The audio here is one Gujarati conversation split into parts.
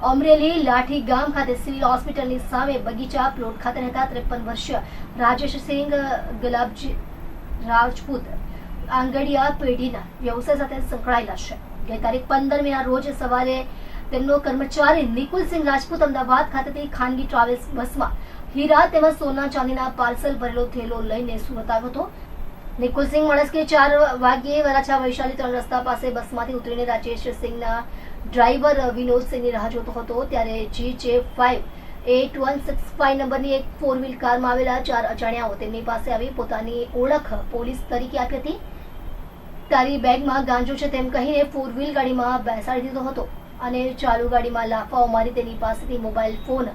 અમરેલી લાઠી ગામ ખાતે સિવિલ હોસ્પિટલની સામે બગીચા પ્લોટ ખાતે રહેતા 53 વર્ષીય રાજેશસિંહ ગુલાબજી રાજપૂત આંગડિયા પેઢીના વ્યવસાય સાથે સંકળાયેલા છે। ગઈ તારીખ 15 મેના રોજ સવારે તેમનો કર્મચારી નિકુલસિંહ રાજપૂત અમદાવાદ ખાતેથી ખાનગી ટ્રાવેલ્સ બસમાં હીરા તેમજ સોના ચાંદીના પાર્સલ ભરેલો થેલો લઈને સુરત આવ્યો હતો। નિકુલસિંહ મળસ્કે 4 વાગ્યે વરાછા વૈશાલી 3 રસ્તા પાસે બસમાંથી ઉતરીને રાજેશસિંહના ડ્રાઈવર વિનોદસિંહની રાહ જોતો હતો। ત્યારે GJ58165 નંબરની એક 4 વ્હીલ કારમાં આવેલા 4 અજાણ્યાઓ તેમની પાસે આવી પોતાની ઓળખ પોલીસ તરીકે આપી હતી। તારી બેગમાં ગાંજો છે તેમ કહીને 4 વ્હીલ ગાડીમાં બેસાડી દીધો હતો અને ચાલુ ગાડીમાં લાફાઓ મારી તેની પાસેથી મોબાઈલ ફોન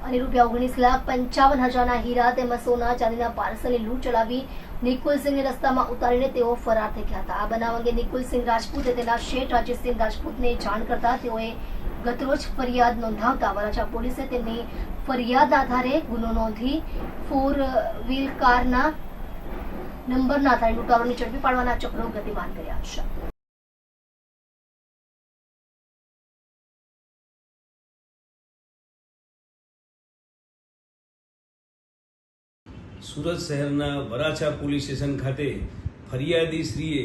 અને ₹19,55,000ના હીરા તેમજ સોના ચાંદીના પાર્સલની લૂંટ ચલાવી નિકુલસિંહને રસ્તામાં ઉતારીને તેઓ ફરાર થઈ ગયા હતા। આ બનાવ અંગે નિકુલસિંહ રાજપૂતે તેના શેઠ રાજેશસિંહ રાજપૂતને જાણ કરતા તેઓએ ગતરોજ ફરિયાદ નોંધાવતા વરાછા પોલીસે તેમની ફરિયાદના આધારે ગુનો નોંધી 4 વ્હીલ કારના નંબરના આધારે લૂંટારોને ઝડપી પાડવાના ચક્રો ગતિમાન કર્યા છે। સુરત શહેરના વરાછા પોલીસ સ્ટેશન ખાતે ફરિયાદી શ્રીએ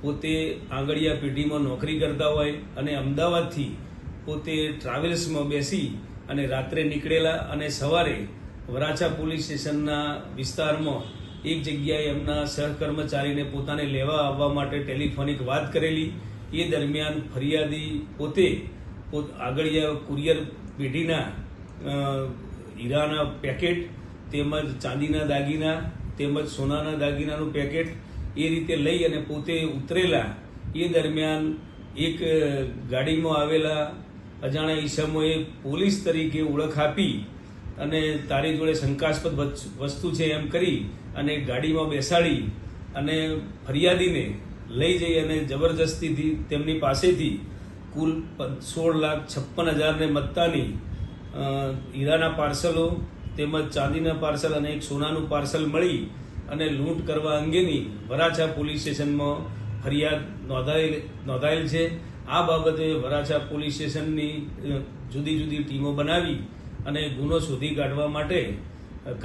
પોતે આંગડિયા પેઢીમાં નોકરી કરતા હોય અને અમદાવાદથી પોતે ટ્રાવેલ્સમાં બેસી અને રાત્રે નીકળેલા અને સવારે વરાછા પોલીસ સ્ટેશનના વિસ્તારમાં એક જગ્યાએ એમના સહકર્મચારીને પોતાને લેવા આવવા માટે ટેલિફોનિક વાત કરેલી। એ દરમિયાન ફરિયાદી પોતે આંગડિયા કુરિયર પેઢીના હીરાના પેકેટ તેમજ ચાંદીના દાગીના તેમજ સોનાના દાગીનાનું પેકેટ એ રીતે લઈ અને પોતે ઉતરેલા। એ દરમિયાન એક ગાડીમાં આવેલા અજાણ્યા ઈસમોએ પોલીસ તરીકે ઓળખ આપી અને તારી જોડે શંકાસ્પદ વસ્તુ છે એમ કરી અને ગાડીમાં બેસાડી અને ફરિયાદીને લઈ જઈ અને જબરજસ્તીથી તેમની પાસેથી કુલ 16,56,000ને મત્તાની હીરાના પાર્સલો તેમજ ચાંદીના પાર્સલ અને એક સોનાનું પાર્સલ મળી અને લૂંટ કરવા અંગેની વરાછા પોલીસ સ્ટેશનમાં ફરિયાદ નોંધાયેલ છે। આ બાબતે વરાછા પોલીસ સ્ટેશનની જુદી જુદી ટીમો બનાવી અને ગુનો શોધી કાઢવા માટે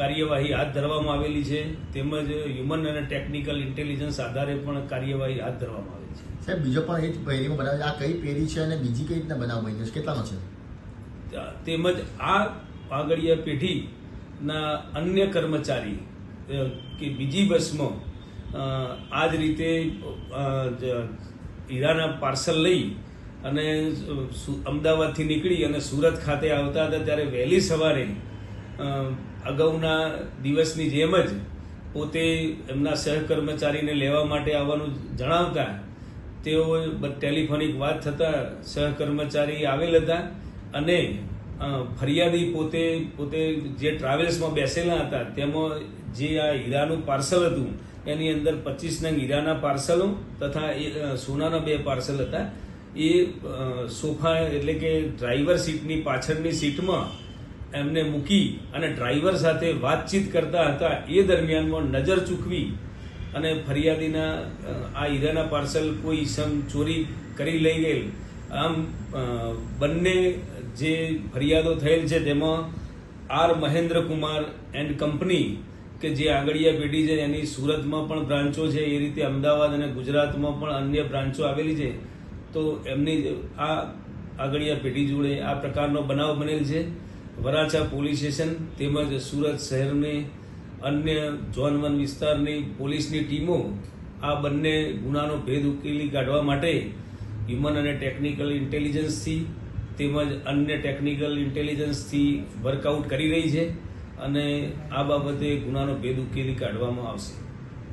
કાર્યવાહી હાથ ધરવામાં આવેલી છે તેમજ હ્યુમન અને ટેકનિકલ ઇન્ટેલિજન્સ આધારે પણ કાર્યવાહી હાથ ધરવામાં આવેલી છે। સાહેબ, બીજો પણ એ જ પેઢીમાં બનાવે, આ કઈ પેઢી છે અને બીજી કઈ રીતના બનાવ બન્યો છે, કેટલાનો છે? તેમજ આ આંગડિયા પેઢીના અન્ય કર્મચારી કે બીજી બસમાં આ જ રીતે હીરાના પાર્સલ લઈ અને અમદાવાદથી નીકળી અને સુરત ખાતે આવતા હતા ત્યારે વહેલી સવારે અગાઉના દિવસની જેમ જ પોતે એમના સહકર્મચારીને લેવા માટે આવવાનું જણાવતા તેઓ ટેલિફોનિક વાત થતાં સહકર્મચારી આવેલ હતા અને ફરિયાદી પોતે જે ટ્રાવેલ્સમાં બેસેલા હતા તેમાં જે આ હીરાનું પાર્સલ હતું એની અંદર 25 નંગ હીરાના પાર્સલો તથા સોનાના 2 પાર્સલ હતા। એ સોફા એટલે કે ડ્રાઈવર સીટની પાછળની સીટમાં એમને મૂકી અને ડ્રાઈવર સાથે વાતચીત કરતા હતા। એ દરમિયાનમાં નજર ચૂકવી અને ફરિયાદીના આ હીરાના પાર્સલ કોઈ ઈસમ ચોરી કરી લઈ ગયેલ। આમ બંને જે ફરિયાદો થયેલ છે તેમાં R મહેન્દ્રકુમાર એન્ડ કંપની કે જે આંગડિયા પેઢી છે એની સુરતમાં પણ બ્રાન્ચો છે, એ રીતે અમદાવાદ અને ગુજરાતમાં પણ અન્ય બ્રાન્ચો આવેલી છે। તો એમની આ આંગડિયા પેઢી જોડે આ પ્રકારનો બનાવ બનેલ છે। વરાછા પોલીસ સ્ટેશન તેમજ સુરત શહેરની અન્ય ઝોન 1 વિસ્તારની પોલીસની ટીમો આ બંને ગુનાનો ભેદ ઉકેલી કાઢવા માટે હ્યુમન અને ટેકનિકલ ઇન્ટેલિજન્સથી તેમજ અન્ય ટેકનિકલ ઇન્ટેલિજન્સથી વર્કઆઉટ કરી રહી છે અને આ બાબતે ગુનાનો ભેદ ઉકેલી કાઢવામાં આવશે।